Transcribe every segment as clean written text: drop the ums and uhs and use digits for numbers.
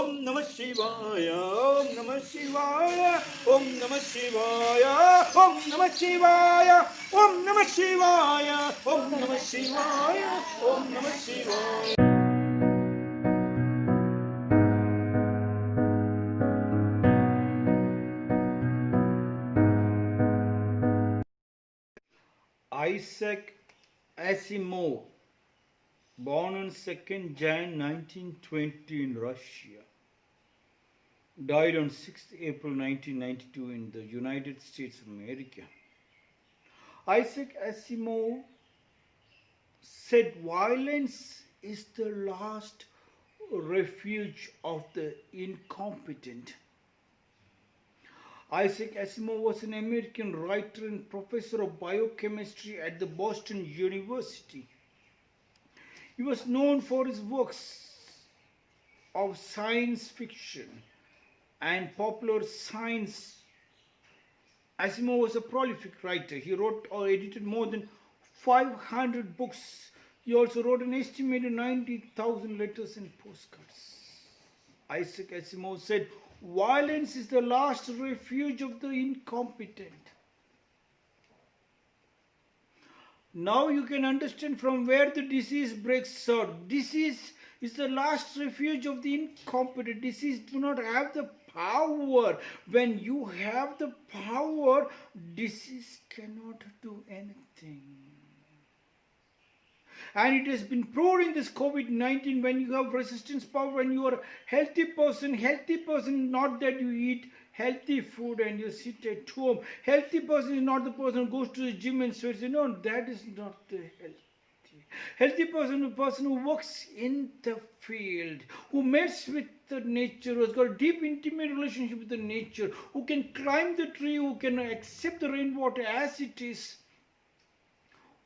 Om Namah Shivaya, Om Namah Shivaya, Om Namah Shivaya, Om Namah Shivaya, Om Namah Shivaya, Om Namah Shivaya, Om Namah Shivaya. Isaac Asimov, born on 2nd Jan 1920 in Russia, died on 6th April 1992 in the United States of America. Isaac Asimov said violence is the last refuge of the incompetent. Isaac Asimov was an American writer and professor of biochemistry at the Boston University. He was known for his works of science fiction and popular science. Asimov was a prolific writer. He wrote or edited more than 500 books. He also wrote an estimated 90,000 letters and postcards. Isaac Asimov said, "Violence is the last refuge of the incompetent." Now you can understand from where the disease breaks out. Disease is the last refuge of the incompetent. Disease do not have the power. When you have the power, disease cannot do anything. And it has been proven in this COVID-19, when you have resistance power, when you are a healthy person, not that you eat healthy food and you sit at home. Healthy person is not the person who goes to the gym and sweats. No, that is not the healthy. Healthy person is a person who works in the field, who meets with the nature, who has got a deep, intimate relationship with the nature, who can climb the tree, who can accept the rainwater as it is,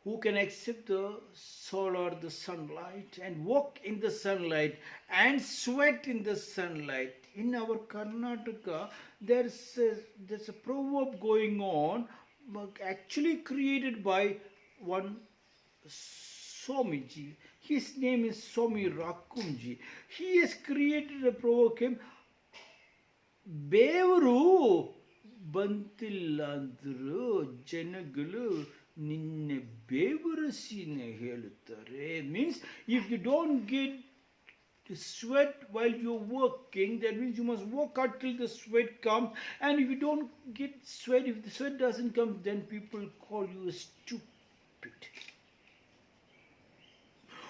who can accept the solar, the sunlight, and walk in the sunlight and sweat in the sunlight. In our Karnataka, there's a proverb going on, actually created by one Swami. His name is Swami Rakumjee. He has created a proverb, Bevaru Bantillandru Janagalu Ninne Bevarasine Helutare. Means if you don't get to sweat while you're working, that means you must work out till the sweat comes. And if you don't get sweat, if the sweat doesn't come, then people call you stupid.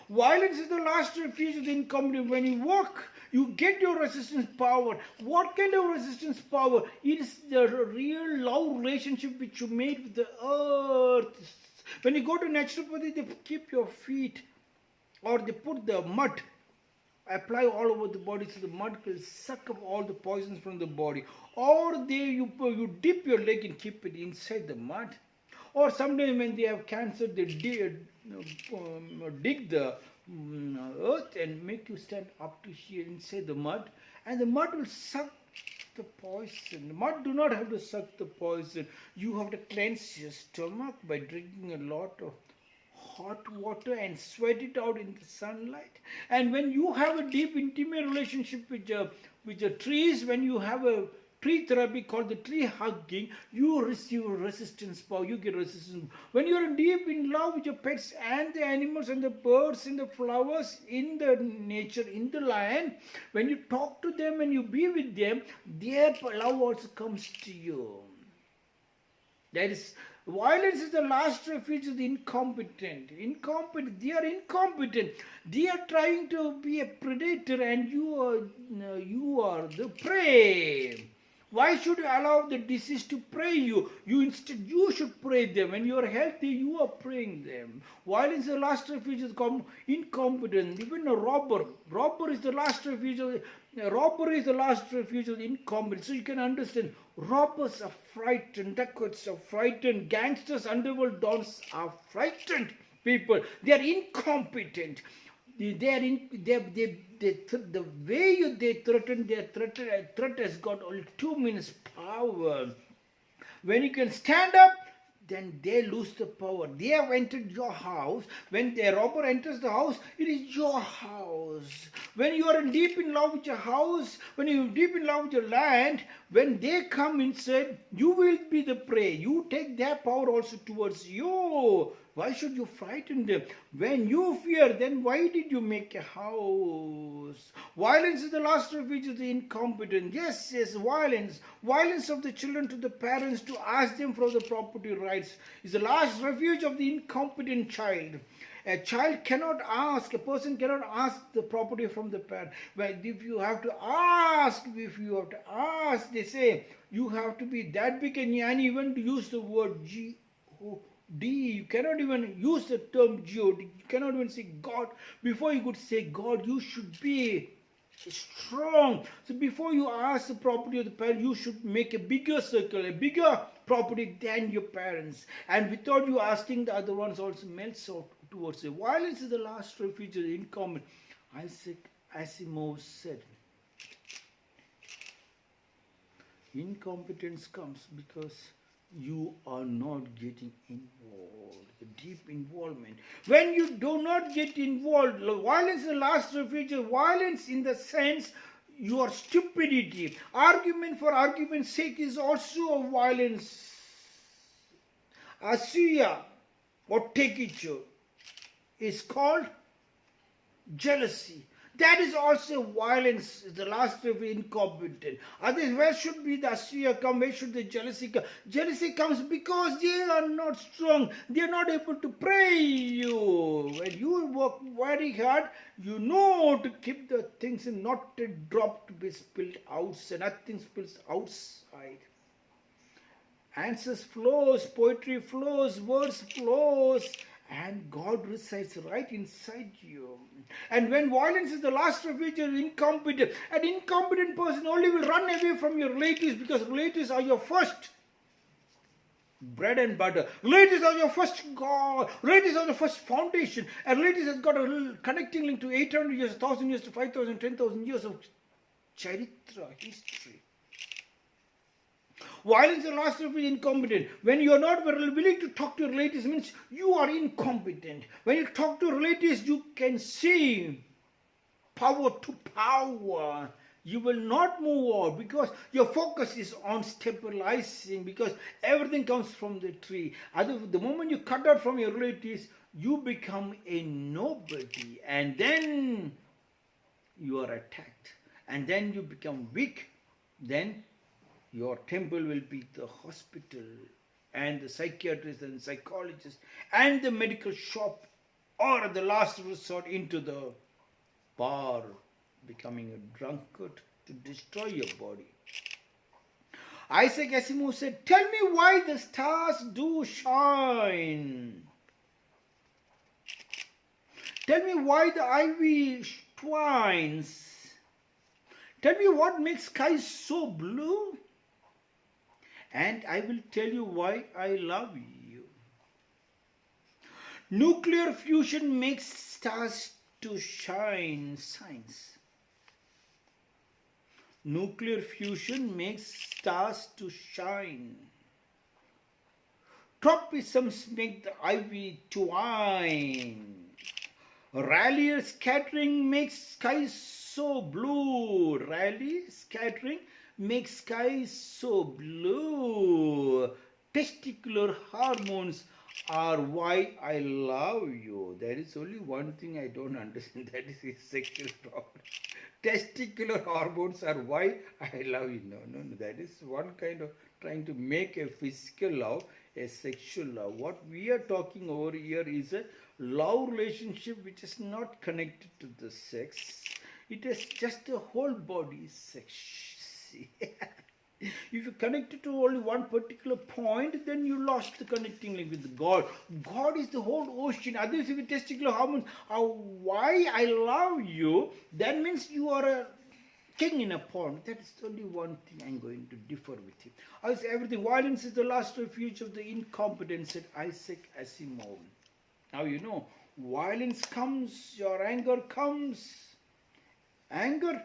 Violence is the last refuge of the incompetent. When you work, you get your resistance power. What kind of resistance power? It is the real love relationship which you made with the earth. When you go to naturopathy, they keep your feet, or they put the mud, apply all over the body, so the mud will suck up all the poisons from the body. Or you dip your leg and keep it inside the mud. Or sometimes when they have cancer, they dig the earth and make you stand up to here inside the mud, and the mud will suck the poison. The mud do not have to suck the poison. You have to cleanse your stomach by drinking a lot of hot water and sweat it out in the sunlight. And when you have a deep, intimate relationship with the trees, when you have a tree therapy called the tree hugging, you receive resistance power, you get resistance. When you are deep in love with your pets and the animals and the birds and the flowers in the nature, in the land, when you talk to them and you be with them, their love also comes to you. That is, violence is the last refuge of the incompetent. They are incompetent. They are trying to be a predator, and you are the prey. Why should you allow the disease to prey you? Instead, you should pray them. When you are healthy, you are praying them. Violence is the last refuge of incompetence. Even a robber is the last refuge of robbery is the last refuge of incompetence. So you can understand, robbers are frightened, dacoits are frightened, gangsters, underworld dons are frightened people. They are incompetent. The way they threaten, their threat has got only 2 minutes power. When you can stand up, then they lose the power. They have entered your house. When the robber enters the house, it is your house. When you are deep in love with your house, when you are deep in love with your land, when they come inside, you will be the prey. You take their power also towards you. Why should you frighten them? When you fear, then why did you make a house? Violence is the last refuge of the incompetent. Yes, violence. Violence of the children to the parents to ask them for the property rights is the last refuge of the incompetent child. A child cannot ask, a person cannot ask the property from the parent. Well, if you have to ask, they say, you have to be that big and even to use the word G-O-D. You cannot even use the term G-O-D. You cannot even say God. Before you could say God, you should be strong. So before you ask the property of the parent, you should make a bigger circle, a bigger property than your parents. And without you asking, the other ones also melts out towards it. Violence is the last refuge of the incompetent. Asimov said, incompetence comes because you are not getting involved. Deep involvement. When you do not get involved, violence is the last refuge. Violence in the sense your stupidity. Argument for argument's sake is also a violence. Asuya or tekicho is called jealousy. That is also violence, the last of incompetent. Otherwise, where should be the asuya come? Where should the jealousy come? Jealousy comes because they are not strong. They are not able to pray you. When you work very hard, you know to keep the things and not a drop to be spilled outside. Nothing spills outside. Answers flows, poetry flows, words flows. And God resides right inside you. And when violence is the last refuge of incompetent, an incompetent person only will run away from your relatives because relatives are your first bread and butter. Relatives are your first God. Relatives are your first foundation. And relatives has got a little connecting link to 800 years, 1,000 years to 5,000, 10,000 years of charitra, history. Violence is the last refuge of incompetent. When you are not willing to talk to relatives, means you are incompetent. When you talk to relatives, you can see power to power. You will not move on because your focus is on stabilizing, because everything comes from the tree. The moment you cut out from your relatives, you become a nobody, and then you are attacked, and then you become weak. Then your temple will be the hospital, and the psychiatrist and psychologist and the medical shop, or the last resort into the bar, becoming a drunkard to destroy your body. Isaac Asimov said, tell me why the stars do shine. Tell me why the ivy twines. Tell me what makes skies so blue. And I will tell you why I love you. Nuclear fusion makes stars to shine. Science. Nuclear fusion makes stars to shine. Tropisms make the ivy twine. Rayleigh scattering makes skies so blue. Rayleigh scattering makes skies so blue. Testicular hormones are why I love you. There is only one thing I don't understand, that is his sexual problem. Testicular hormones are why I love you. No, that is one kind of trying to make a physical love a sexual love. What we are talking over here is a love relationship which is not connected to the sex. It is just a whole body sex. If you connect it to only one particular point, then you lost the connecting link with God. God is the whole ocean. Otherwise, if you testicular hormones are why I love you, that means you are a king in a pond. That is only one thing I'm going to differ with you. As everything, violence is the last refuge of the incompetent, said Isaac Asimov. Now you know, violence comes, your anger comes. Anger,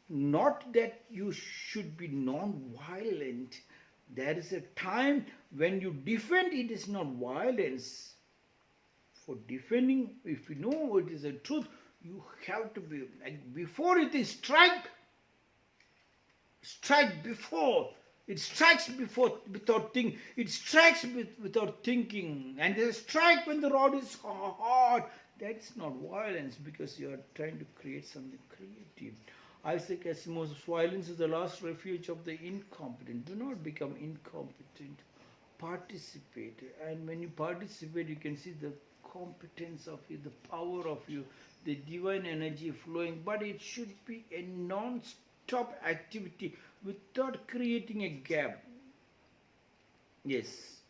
not that you should be non-violent, There is a time when you defend, it is not violence. For defending, if you know it is a truth, you have to be, like, before it is strike before. It strikes before without thinking. It strikes without thinking. And they strike when the rod is hard. That's not violence, because you are trying to create something creative. Isaac Asimov's violence is the last refuge of the incompetent. Do not become incompetent. Participate. And when you participate, you can see the competence of you, the power of you, the divine energy flowing. But it should be a non-stop activity without creating a gap. Yes.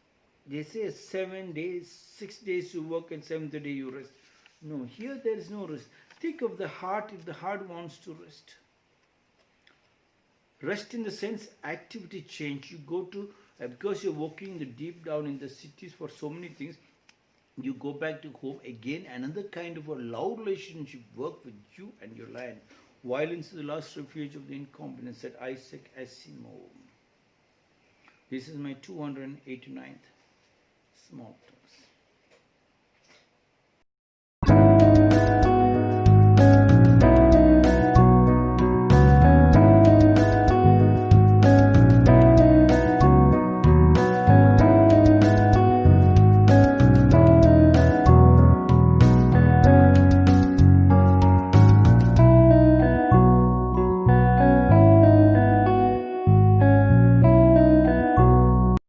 They say 7 days, 6 days you work and 7th day you rest. No, here there is no rest. Think of the heart, if the heart wants to rest. Rest in the sense activity change. You go to, because you're working deep down in the cities for so many things, you go back to home again, another kind of a love relationship work with you and your land. Violence is the last refuge of the incompetent, said Isaac Asimov. This is my 289th small talk.